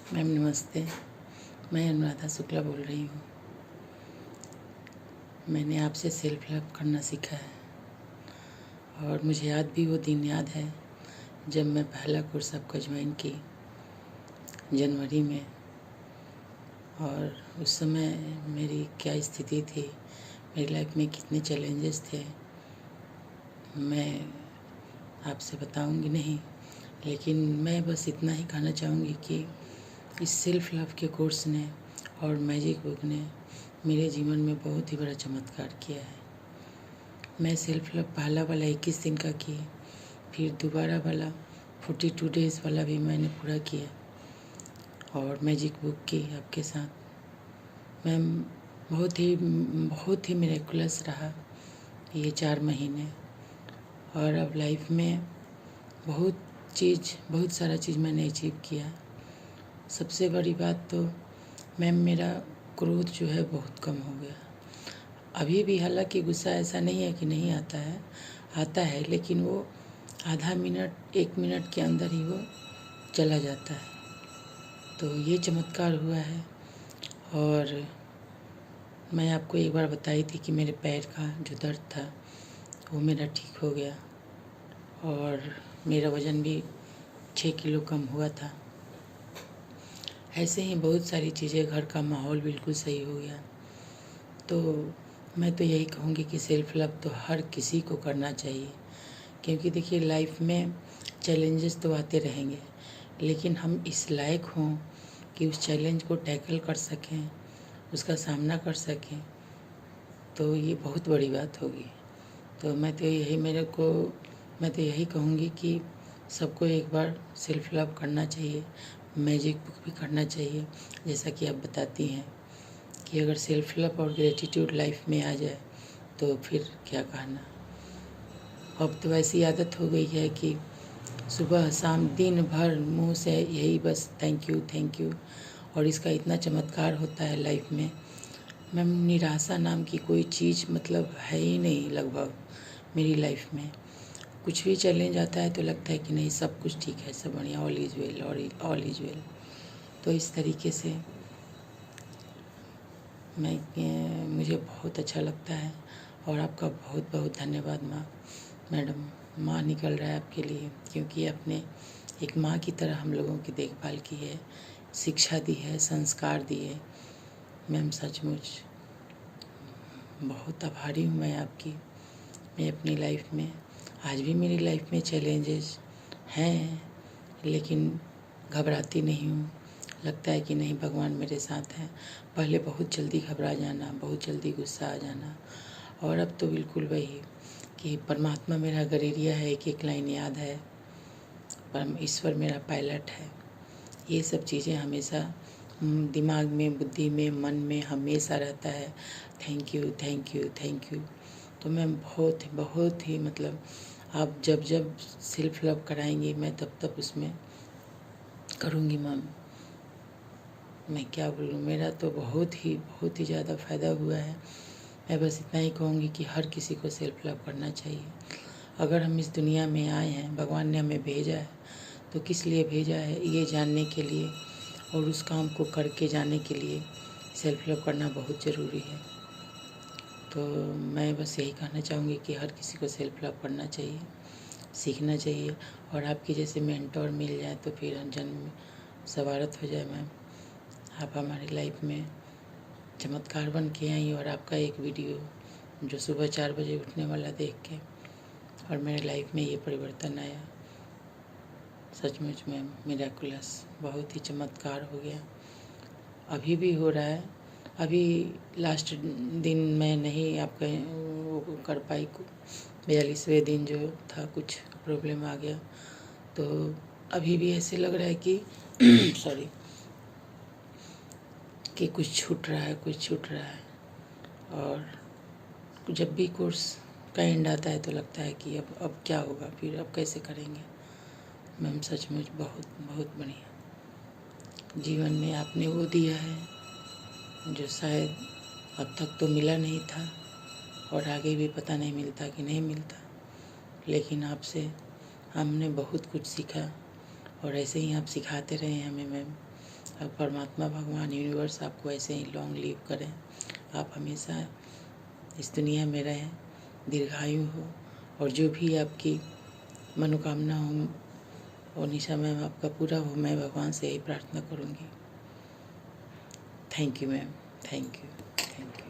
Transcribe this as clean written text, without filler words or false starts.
Ma'am नमस्ते, मैं अनुराधा शुक्ला बोल रही हूँ। मैंने आपसे सेल्फ हेल्प करना सीखा है और मुझे आज भी वो दिन याद है जब मैं पहला कोर्स आपका ज्वाइन की जनवरी में। और उस समय मेरी क्या स्थिति थी, मेरी लाइफ में कितने चैलेंजेस थे, मैं आपसे बताऊंगी नहीं, लेकिन मैं बस इतना ही कहना चाहूँगी कि इस सेल्फ लव के कोर्स ने और मैजिक बुक ने मेरे जीवन में बहुत ही बड़ा चमत्कार किया है। मैं सेल्फ लव पहला वाला 21 दिन का की, फिर दोबारा वाला 42 डेज़ वाला भी मैंने पूरा किया और मैजिक बुक की आपके साथ। मैं बहुत ही मिरेकुलस रहा ये 4 महीने। और अब लाइफ में बहुत सारा चीज़ मैंने अचीव किया। सबसे बड़ी बात तो मैम मेरा क्रोध जो है बहुत कम हो गया। अभी भी हालांकि गुस्सा ऐसा नहीं है कि नहीं आता है, लेकिन वो आधा मिनट 1 मिनट के अंदर ही वो चला जाता है। तो ये चमत्कार हुआ है। और मैं आपको एक बार बताई थी कि मेरे पैर का जो दर्द था वो मेरा ठीक हो गया और मेरा वज़न भी 6 किलो कम हुआ था। ऐसे ही बहुत सारी चीज़ें, घर का माहौल बिल्कुल सही हो गया। तो मैं तो यही कहूँगी कि सेल्फ लव तो हर किसी को करना चाहिए, क्योंकि देखिए लाइफ में चैलेंजेस तो आते रहेंगे, लेकिन हम इस लायक हों कि उस चैलेंज को टैकल कर सकें, उसका सामना कर सकें, तो ये बहुत बड़ी बात होगी। तो मैं तो यही कहूँगी कि सबको एक बार सेल्फ लव करना चाहिए, मैजिक बुक भी करना चाहिए। जैसा कि आप बताती हैं कि अगर सेल्फ लव और ग्रेटिट्यूड लाइफ में आ जाए तो फिर क्या कहना। अब तो ऐसी आदत हो गई है कि सुबह शाम दिन भर मुंह से यही बस थैंक यू। और इसका इतना चमत्कार होता है लाइफ में। मैम निराशा नाम की कोई चीज़ मतलब है ही नहीं लगभग मेरी लाइफ में। कुछ भी चैलेंज आता है तो लगता है कि नहीं, सब कुछ ठीक है, सब बढ़िया, all is well, all is well. तो इस तरीके से मुझे बहुत अच्छा लगता है। और आपका बहुत बहुत धन्यवाद मैडम। माँ निकल रहा है आपके लिए, क्योंकि आपने एक माँ की तरह हम लोगों की देखभाल की है, शिक्षा दी है, संस्कार दिए। मैम सचमुच बहुत आभारी हूँ मैं आपकी। मैं अपनी लाइफ में आज भी मेरी लाइफ में चैलेंजेस हैं, लेकिन घबराती नहीं हूँ। लगता है कि नहीं, भगवान मेरे साथ हैं। पहले बहुत जल्दी घबरा जाना, बहुत जल्दी गुस्सा आ जाना, और अब तो बिल्कुल वही कि परमात्मा मेरा गरेरिया है, एक एक लाइन याद है, परम ईश्वर मेरा पायलट है। ये सब चीज़ें हमेशा दिमाग में, बुद्धि में, मन में हमेशा रहता है। Thank you. तो मैं बहुत ही मतलब आप जब सेल्फ लव कराएंगी, मैं तब उसमें करूँगी मैम। मैं क्या बोलूँ, मेरा तो बहुत ही ज़्यादा फ़ायदा हुआ है। मैं बस इतना ही कहूँगी कि हर किसी को सेल्फ लव करना चाहिए। अगर हम इस दुनिया में आए हैं, भगवान ने हमें भेजा है, तो किस लिए भेजा है, ये जानने के लिए और उस काम को करके जाने के लिए सेल्फ लव करना बहुत ज़रूरी है। तो मैं बस यही कहना चाहूँगी कि हर किसी को सेल्फ लव करना चाहिए, सीखना चाहिए। और आपके जैसे मेंटोर मिल जाए तो फिर जन्म सवारत हो जाए मैम। आप हमारी लाइफ में चमत्कार बन के आई, और आपका एक वीडियो जो सुबह 4 बजे उठने वाला देख के और मेरे लाइफ में ये परिवर्तन आया, सचमुच में मिरेकुलस, बहुत ही चमत्कार हो गया। अभी भी हो रहा है। अभी लास्ट दिन मैं नहीं आपका वो कर पाई, 42वें दिन जो था कुछ प्रॉब्लम आ गया, तो अभी भी ऐसे लग रहा है कि सॉरी, कि कुछ छूट रहा है। और जब भी कोर्स का एंड आता है तो लगता है कि अब क्या होगा, फिर अब कैसे करेंगे। मैम सचमुच बहुत बढ़िया। जीवन में आपने वो दिया है जो शायद अब तक तो मिला नहीं था, और आगे भी पता नहीं मिलता कि नहीं मिलता, लेकिन आपसे हमने बहुत कुछ सीखा, और ऐसे ही आप सिखाते रहे हमें मैम। अब परमात्मा भगवान यूनिवर्स आपको ऐसे ही लॉन्ग लीव करें, आप हमेशा इस दुनिया में रहें, दीर्घायु हो, और जो भी आपकी मनोकामना हो वो निशा मैम आपका पूरा हो, मैं भगवान से यही प्रार्थना करूँगी। Thank you ma'am, thank you, thank you.